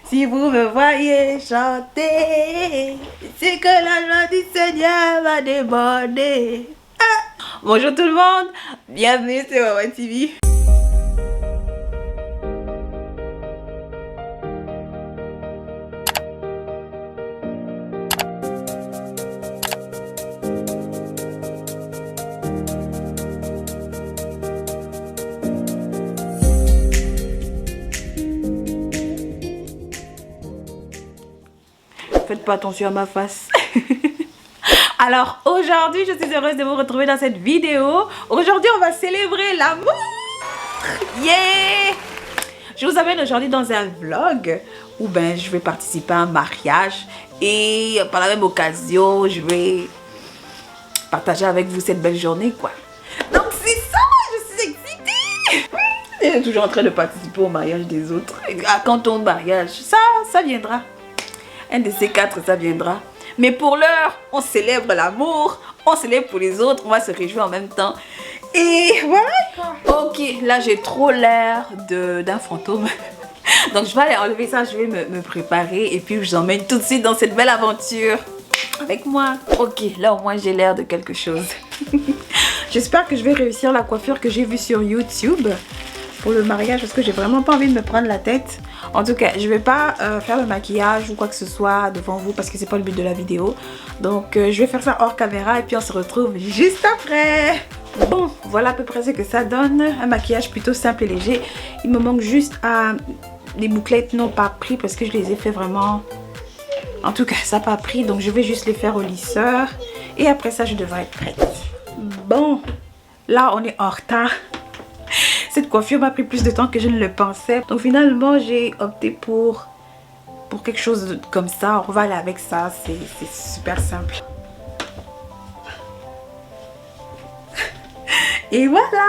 Si vous me voyez chanter, c'est que la joie du Seigneur va déborder. Ah. Bonjour tout le monde, bienvenue sur Maman TV. Faites pas attention à ma face. Alors aujourd'hui, je suis heureuse de vous retrouver dans cette vidéo. Aujourd'hui, on va célébrer l'amour. Yeah! Je vous amène aujourd'hui dans un vlog où je vais participer à un mariage. Et par la même occasion, je vais partager avec vous cette belle journée, quoi. Donc c'est ça, je suis excitée. Et toujours en train de participer au mariage des autres. Quand on mariage, ça viendra. Un de ces quatre, ça viendra. Mais pour l'heure, on célèbre l'amour, on célèbre pour les autres, on va se réjouir en même temps. Et voilà. Ok, là j'ai trop l'air d'un fantôme. Donc je vais aller enlever ça, je vais me préparer et puis je vous emmène tout de suite dans cette belle aventure avec moi. Ok, là au moins j'ai l'air de quelque chose. J'espère que je vais réussir la coiffure que j'ai vue sur YouTube pour le mariage parce que j'ai vraiment pas envie de me prendre la tête. En tout cas, je vais pas faire le maquillage ou quoi que ce soit devant vous parce que c'est pas le but de la vidéo. Donc je vais faire ça hors caméra et puis on se retrouve juste après. Bon, voilà à peu près ce que ça donne. Un maquillage plutôt simple et léger. Il me manque juste les bouclettes n'ont pas pris parce que je les ai fait vraiment... En tout cas, ça n'a pas pris, donc je vais juste les faire au lisseur. Et après ça, je devrais être prête. Bon, là on est en retard. Cette coiffure m'a pris plus de temps que je ne le pensais. Donc finalement, j'ai opté pour quelque chose comme ça. On va aller avec ça. C'est super simple. Et voilà!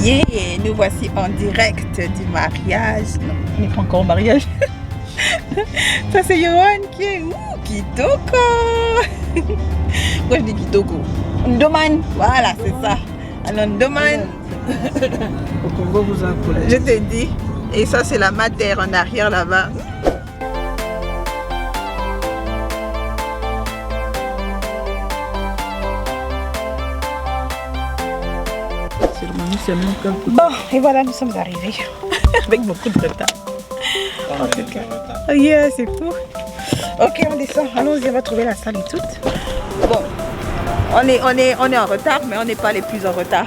Yeah! Nous voici en direct du mariage. Non, on n'est pas encore au mariage. Ça c'est Yohan qui est Kitoko! Moi je dis Kitoko. Ndoman! Voilà, c'est ça. Alors Ndoman. Au Congo, vous appelez. Je te dis. Et ça, c'est la mater en arrière là-bas. C'est le manu seulement quelques... Bon, et voilà, nous sommes arrivés. Avec beaucoup de retard. En tout cas. Oh yeah, c'est fou. Ok, on descend. Allons-y, on va trouver la salle et tout. Bon, on est en retard, mais on n'est pas les plus en retard.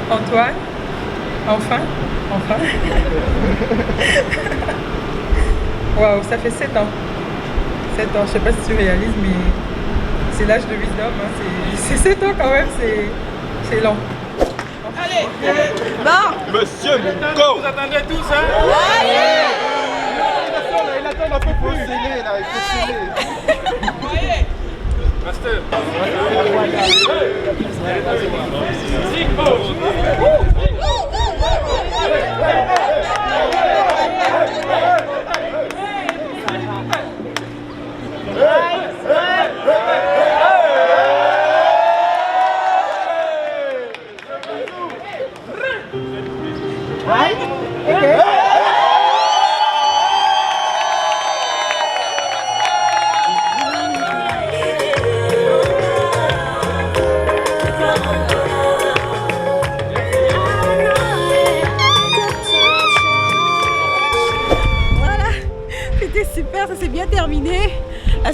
Antoine, enfin. Waouh, ça fait 7 ans. 7 ans, je sais pas si tu réalises, mais c'est l'âge de wisdom. Hein. C'est 7 ans quand même, c'est long. Allez, bon. Monsieur Mouko. Vous attendez tous, hein? Allez. Il attend un peu plus. Il faut sceller. Master.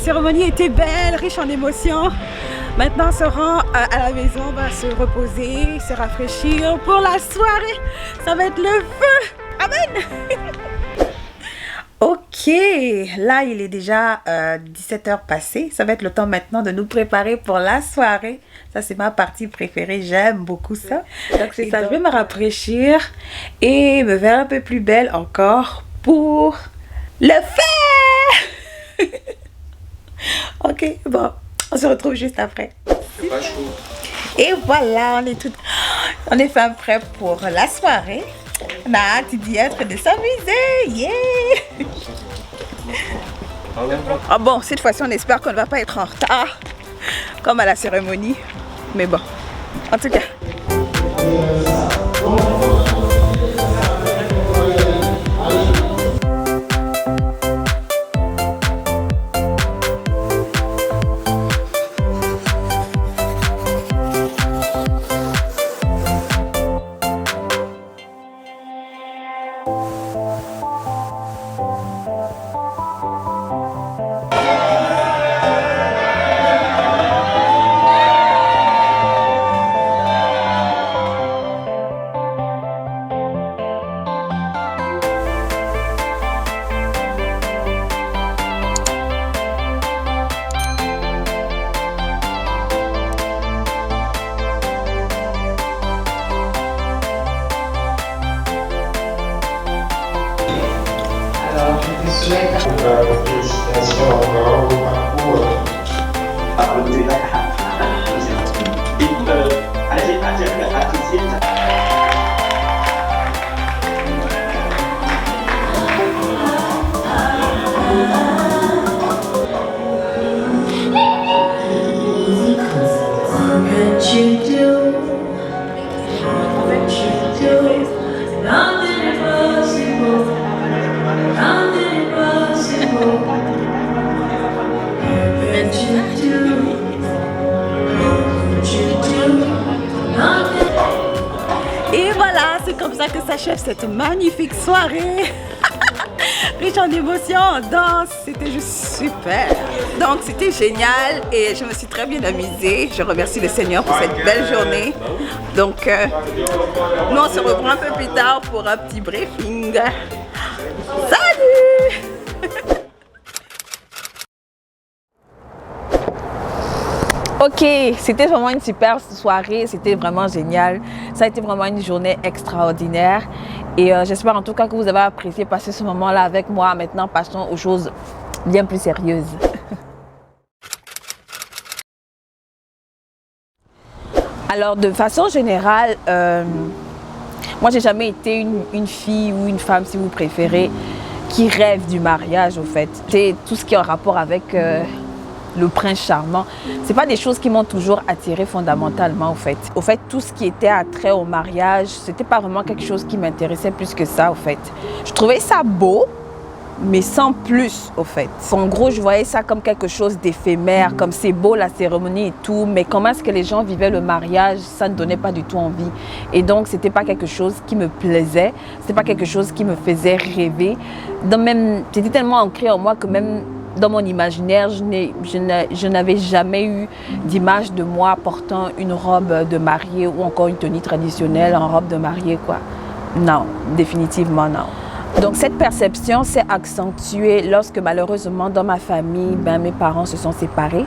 cérémonie était belle, riche en émotions. Maintenant, on se rend à la maison, on va se reposer, se rafraîchir pour la soirée. Ça va être le feu. Amen. Ok, là il est déjà 17h passé. Ça va être le temps maintenant de nous préparer pour la soirée. Ça c'est ma partie préférée, j'aime beaucoup ça. Donc c'est ça, je vais me rafraîchir et me faire un peu plus belle encore pour le feu. Ok, bon, on se retrouve juste après. C'est pas chaud. Et voilà, on est fin prêt pour la soirée. On a hâte d'y être, de s'amuser. Yeah! Ah bon, cette fois-ci, on espère qu'on ne va pas être en retard, comme à la cérémonie. Mais bon, en tout cas. Et voilà, c'est comme ça que s'achève cette magnifique soirée. Riche en émotions, en danse, c'était juste super. Donc c'était génial et je me suis très bien amusée. Je remercie le Seigneur pour cette belle journée. Donc nous on se revoit un peu plus tard pour un petit briefing. Salut! Ok, c'était vraiment une super soirée, c'était vraiment génial. Ça a été vraiment une journée extraordinaire. Et j'espère en tout cas que vous avez apprécié passer ce moment-là avec moi. Maintenant, passons aux choses bien plus sérieuses. Alors, de façon générale, moi, j'ai jamais été une fille ou une femme, si vous préférez, qui rêve du mariage, au fait. C'est tout ce qui est en rapport avec le prince charmant. C'est pas des choses qui m'ont toujours attirée fondamentalement, au fait. Au fait, tout ce qui était attrait au mariage, c'était pas vraiment quelque chose qui m'intéressait plus que ça, au fait. Je trouvais ça beau, mais sans plus, au fait. En gros, je voyais ça comme quelque chose d'éphémère, comme c'est beau la cérémonie et tout, mais comment est-ce que les gens vivaient le mariage, ça ne donnait pas du tout envie. Et donc, c'était pas quelque chose qui me plaisait, c'était pas quelque chose qui me faisait rêver. C'était tellement ancré en moi que même dans mon imaginaire, je n'avais jamais eu d'image de moi portant une robe de mariée ou encore une tenue traditionnelle en robe de mariée, quoi. Non, définitivement non. Donc cette perception s'est accentuée lorsque malheureusement dans ma famille, mes parents se sont séparés.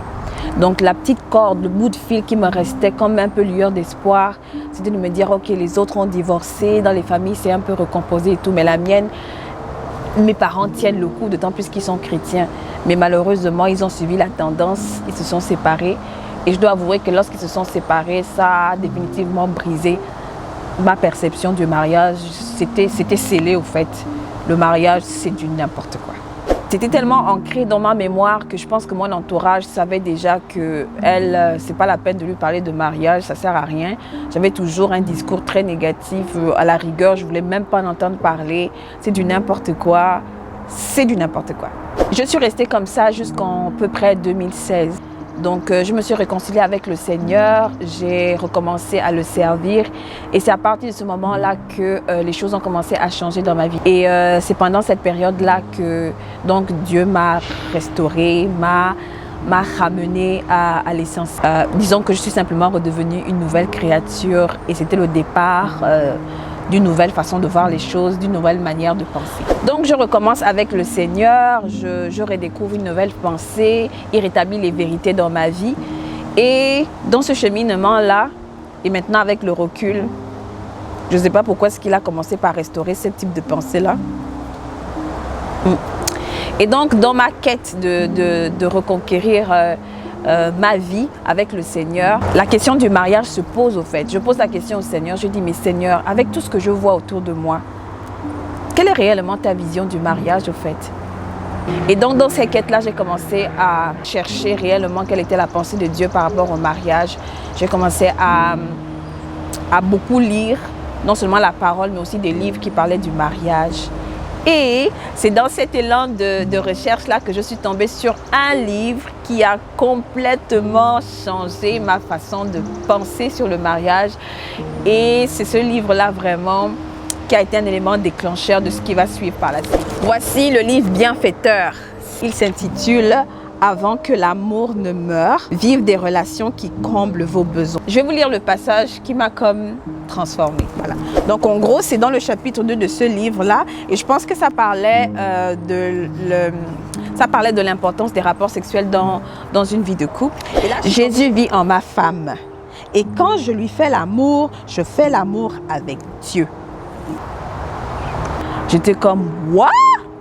Donc la petite corde, le bout de fil qui me restait comme un peu lueur d'espoir, c'était de me dire ok, les autres ont divorcé, dans les familles c'est un peu recomposé et tout, mais la mienne, mes parents tiennent le coup, d'autant plus qu'ils sont chrétiens. Mais malheureusement, ils ont suivi la tendance, ils se sont séparés. Et je dois avouer que lorsqu'ils se sont séparés, ça a définitivement brisé ma perception du mariage. C'était scellé au fait. Le mariage, c'est du n'importe quoi. C'était tellement ancré dans ma mémoire que je pense que mon entourage savait déjà que c'est pas la peine de lui parler de mariage, ça sert à rien. J'avais toujours un discours très négatif. À la rigueur, je voulais même pas en entendre parler. C'est du n'importe quoi. C'est du n'importe quoi. Je suis restée comme ça jusqu'en à peu près 2016. Donc, je me suis réconciliée avec le Seigneur, j'ai recommencé à le servir et c'est à partir de ce moment-là que les choses ont commencé à changer dans ma vie. Et c'est pendant cette période-là que donc, Dieu m'a restaurée, m'a ramenée à l'essence. Disons que je suis simplement redevenue une nouvelle créature et c'était le départ d'une nouvelle façon de voir les choses, d'une nouvelle manière de penser. Donc je recommence avec le Seigneur, je redécouvre une nouvelle pensée, il rétablit les vérités dans ma vie. Et dans ce cheminement-là, et maintenant avec le recul, je ne sais pas pourquoi est-ce qu'il a commencé par restaurer ce type de pensée-là. Et donc dans ma quête de reconquérir ma vie avec le Seigneur, la question du mariage se pose au fait. Je pose la question au Seigneur, je dis mais Seigneur, avec tout ce que je vois autour de moi, quelle est réellement ta vision du mariage au fait? Et donc dans ces quêtes-là, j'ai commencé à chercher réellement quelle était la pensée de Dieu par rapport au mariage. J'ai commencé à beaucoup lire, non seulement la parole, mais aussi des livres qui parlaient du mariage. Et c'est dans cet élan de recherche-là que je suis tombée sur un livre qui a complètement changé ma façon de penser sur le mariage. Et c'est ce livre-là vraiment qui a été un élément déclencheur de ce qui va suivre par la suite. Voici le livre Bienfaiteur. Il s'intitule « Avant que l'amour ne meure, vivre des relations qui comblent vos besoins ». Je vais vous lire le passage qui m'a comme transformée. Voilà. Donc en gros, c'est dans le chapitre 2 de ce livre-là et je pense que ça parlait de l'importance des rapports sexuels dans une vie de couple. Et là, Jésus vit en ma femme et quand je lui fais l'amour, je fais l'amour avec Dieu. J'étais comme « What?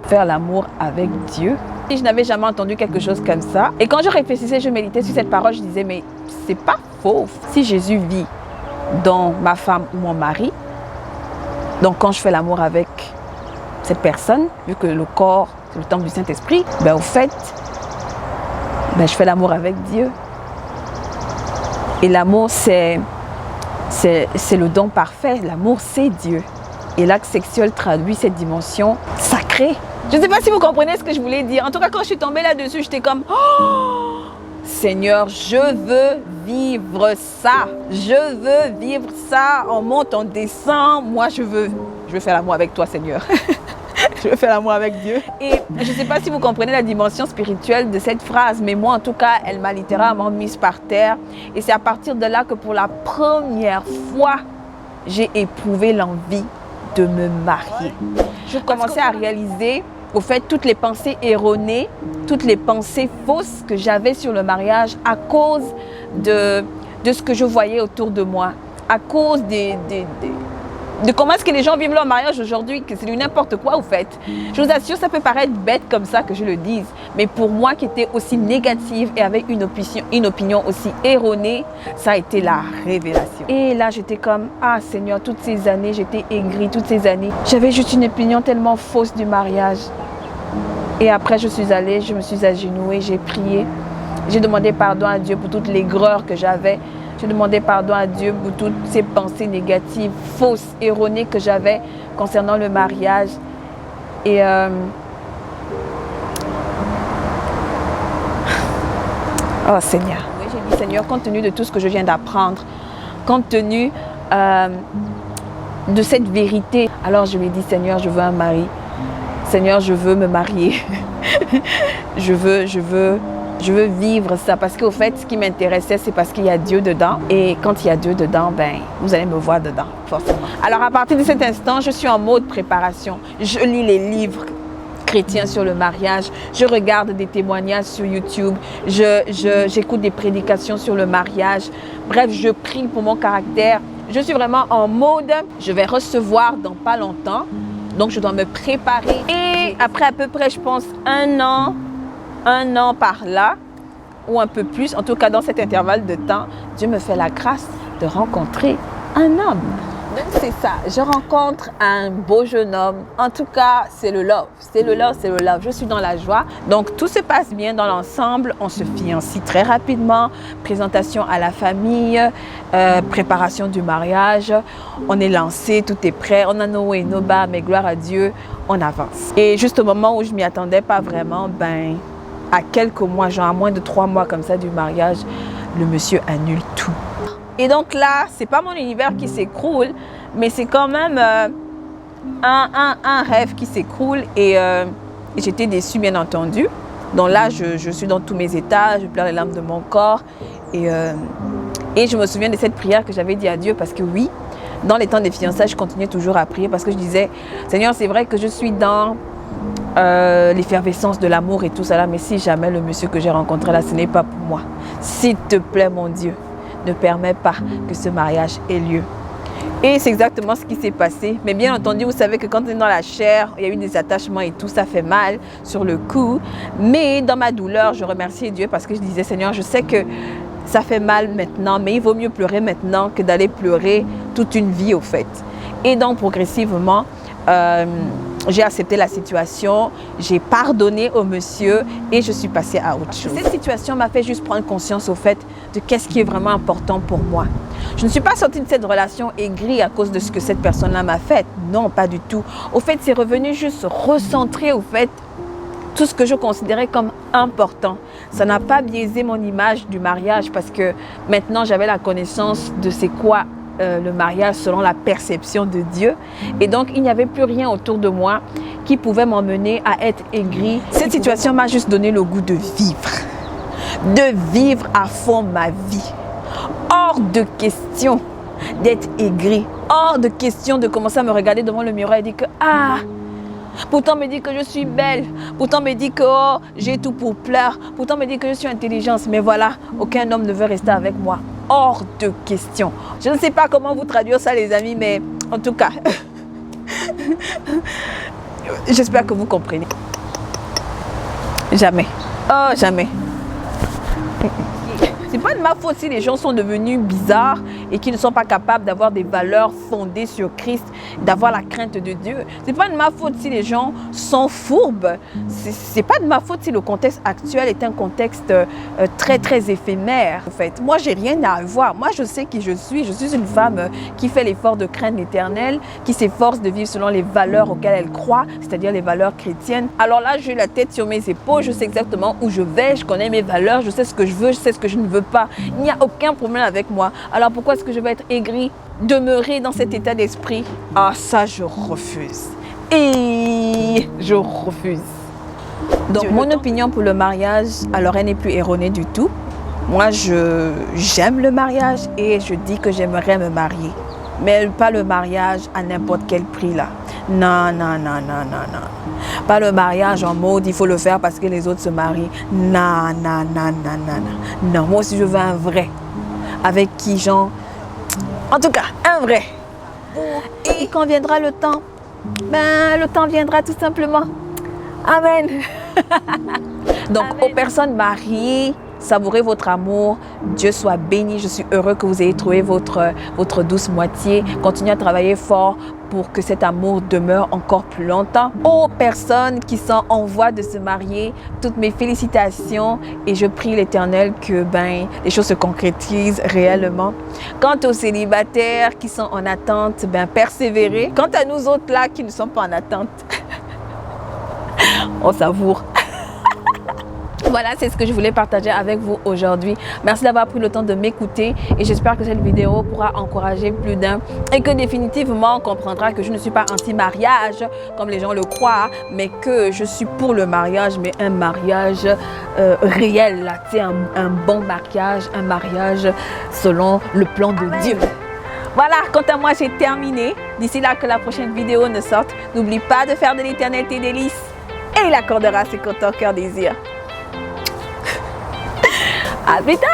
Faire l'amour avec Dieu ?» Je n'avais jamais entendu quelque chose comme ça. Et quand je réfléchissais, je méditais sur cette parole, je disais, mais c'est pas faux. Si Jésus vit dans ma femme ou mon mari, donc quand je fais l'amour avec cette personne, vu que le corps, c'est le temple du Saint-Esprit, ben au fait, je fais l'amour avec Dieu. Et l'amour, c'est le don parfait. L'amour, c'est Dieu. Et l'acte sexuel traduit cette dimension sacrée. Je ne sais pas si vous comprenez ce que je voulais dire. En tout cas, quand je suis tombée là-dessus, j'étais comme oh, Seigneur, je veux vivre ça. Je veux vivre ça. On monte, on descend. Moi, je veux faire l'amour avec toi, Seigneur. Je veux faire l'amour avec Dieu. Et je ne sais pas si vous comprenez la dimension spirituelle de cette phrase, mais moi, en tout cas, elle m'a littéralement mise par terre. Et c'est à partir de là que pour la première fois, j'ai éprouvé l'envie de me marier. Je commençais à réaliser au fait toutes les pensées erronées, toutes les pensées fausses que j'avais sur le mariage à cause de ce que je voyais autour de moi, à cause de comment est-ce que les gens vivent leur mariage aujourd'hui, que c'est du n'importe quoi au fait. Je vous assure, ça peut paraître bête comme ça que je le dise, mais pour moi qui était aussi négative et avec une opinion aussi erronée, ça a été la révélation. Et là, j'étais comme, ah Seigneur, toutes ces années, j'étais aigrie, toutes ces années. J'avais juste une opinion tellement fausse du mariage. Et après, je suis allée, je me suis agenouillée, j'ai prié. J'ai demandé pardon à Dieu pour toutes les aigreurs que j'avais. J'ai demandé pardon à Dieu pour toutes ces pensées négatives, fausses, erronées que j'avais concernant le mariage. Et oh Seigneur, oui, j'ai dit Seigneur, compte tenu de tout ce que je viens d'apprendre, compte tenu de cette vérité, alors je lui ai dit Seigneur, je veux un mari. Seigneur, je veux me marier. je veux vivre ça parce qu'au fait, ce qui m'intéressait, c'est parce qu'il y a Dieu dedans. Et quand il y a Dieu dedans, vous allez me voir dedans, forcément. Alors, à partir de cet instant, je suis en mode préparation. Je lis les livres chrétiens sur le mariage. Je regarde des témoignages sur YouTube. J'écoute des prédications sur le mariage. Bref, je prie pour mon caractère. Je suis vraiment en mode, je vais recevoir dans pas longtemps. Donc, je dois me préparer. Et après à peu près, je pense, un an par là, ou un peu plus, en tout cas dans cet intervalle de temps, Dieu me fait la grâce de rencontrer un homme. Donc c'est ça, je rencontre un beau jeune homme. En tout cas, c'est le love, c'est le love, c'est le love. Je suis dans la joie. Donc tout se passe bien dans l'ensemble. On se fiancie très rapidement. Présentation à la famille, préparation du mariage. On est lancé, tout est prêt. On a nos hauts et nos bas, mais gloire à Dieu, on avance. Et juste au moment où je m'y attendais pas vraiment, à quelques mois, genre à moins de 3 mois comme ça du mariage, le monsieur annule tout. Et donc là, c'est pas mon univers qui s'écroule, mais c'est quand même un rêve qui s'écroule et j'étais déçue bien entendu. Donc là, je suis dans tous mes états, je pleure les larmes de mon corps et je me souviens de cette prière que j'avais dit à Dieu parce que oui, dans les temps des fiançailles, je continuais toujours à prier parce que je disais, Seigneur, c'est vrai que je suis dans l'effervescence de l'amour et tout ça là, mais si jamais le monsieur que j'ai rencontré là, ce n'est pas pour moi. S'il te plaît, mon Dieu, ne permets pas que ce mariage ait lieu. Et c'est exactement ce qui s'est passé. Mais bien entendu, vous savez que quand on est dans la chair, il y a eu des attachements et tout, ça fait mal sur le coup. Mais dans ma douleur, je remerciais Dieu parce que je disais, Seigneur, je sais que ça fait mal maintenant, mais il vaut mieux pleurer maintenant que d'aller pleurer toute une vie au fait. Et donc progressivement, j'ai accepté la situation, j'ai pardonné au monsieur et je suis passée à autre chose. Cette situation m'a fait juste prendre conscience au fait de qu'est-ce qui est vraiment important pour moi. Je ne suis pas sortie de cette relation aigrie à cause de ce que cette personne-là m'a fait. Non, pas du tout. Au fait, c'est revenu juste recentrer au fait tout ce que je considérais comme important. Ça n'a pas biaisé mon image du mariage parce que maintenant j'avais la connaissance de c'est quoi le mariage selon la perception de Dieu. Et donc, il n'y avait plus rien autour de moi qui pouvait m'emmener à être aigrie. Cette situation m'a juste donné le goût de vivre à fond ma vie. Hors de question d'être aigrie. Hors de question de commencer à me regarder devant le miroir et dire que pourtant on me dit que je suis belle, pourtant on me dit que j'ai tout pour plaire, pourtant on me dit que je suis intelligente, mais voilà, aucun homme ne veut rester avec moi. Hors de question. Je ne sais pas comment vous traduire ça les amis, mais en tout cas, j'espère que vous comprenez. Jamais. Oh, jamais. C'est pas de ma faute si les gens sont devenus bizarres et qu'ils ne sont pas capables d'avoir des valeurs fondées sur Christ, d'avoir la crainte de Dieu. C'est pas de ma faute si les gens sont fourbes. C'est pas de ma faute si le contexte actuel est un contexte très très éphémère. En fait, moi j'ai rien à voir. Moi je sais qui je suis. Je suis une femme qui fait l'effort de craindre l'Éternel, qui s'efforce de vivre selon les valeurs auxquelles elle croit, c'est-à-dire les valeurs chrétiennes. Alors là, j'ai la tête sur mes épaules. Je sais exactement où je vais. Je connais mes valeurs. Je sais ce que je veux. Je sais ce que je ne veux pas. Il n'y a aucun problème avec moi. Alors pourquoi est-ce que je vais être aigrie, demeurer dans cet état d'esprit? Ah, ça je refuse. Et je refuse. Donc mon opinion pour le mariage, alors elle n'est plus erronée du tout. Moi j'aime le mariage et je dis que j'aimerais me marier. Mais pas le mariage à n'importe quel prix là. Non, non, non, non, non, non. Pas le mariage en mode il faut le faire parce que les autres se marient. Non, non, non, non, non, non. Non, moi aussi je veux un vrai. Avec qui genre... En tout cas, un vrai. Et quand viendra le temps, ben le temps viendra tout simplement. Amen. Donc aux personnes mariées, savourez votre amour. Dieu soit béni. Je suis heureux que vous ayez trouvé votre douce moitié. Continuez à travailler fort pour que cet amour demeure encore plus longtemps. Aux personnes qui sont en voie de se marier, toutes mes félicitations et je prie l'Éternel que les choses se concrétisent réellement. Quant aux célibataires qui sont en attente, persévérez. Quant à nous autres là qui ne sommes pas en attente, on savoure. Voilà, c'est ce que je voulais partager avec vous aujourd'hui. Merci d'avoir pris le temps de m'écouter et j'espère que cette vidéo pourra encourager plus d'un et que définitivement on comprendra que je ne suis pas anti-mariage comme les gens le croient, mais que je suis pour le mariage, mais un mariage réel, là, tu sais, un bon mariage, un mariage selon le plan de Dieu. Voilà, quant à moi, j'ai terminé. D'ici là que la prochaine vidéo ne sorte, n'oublie pas de faire de l'Éternel tes délices et il accordera ce que ton cœur désire. À plus tard!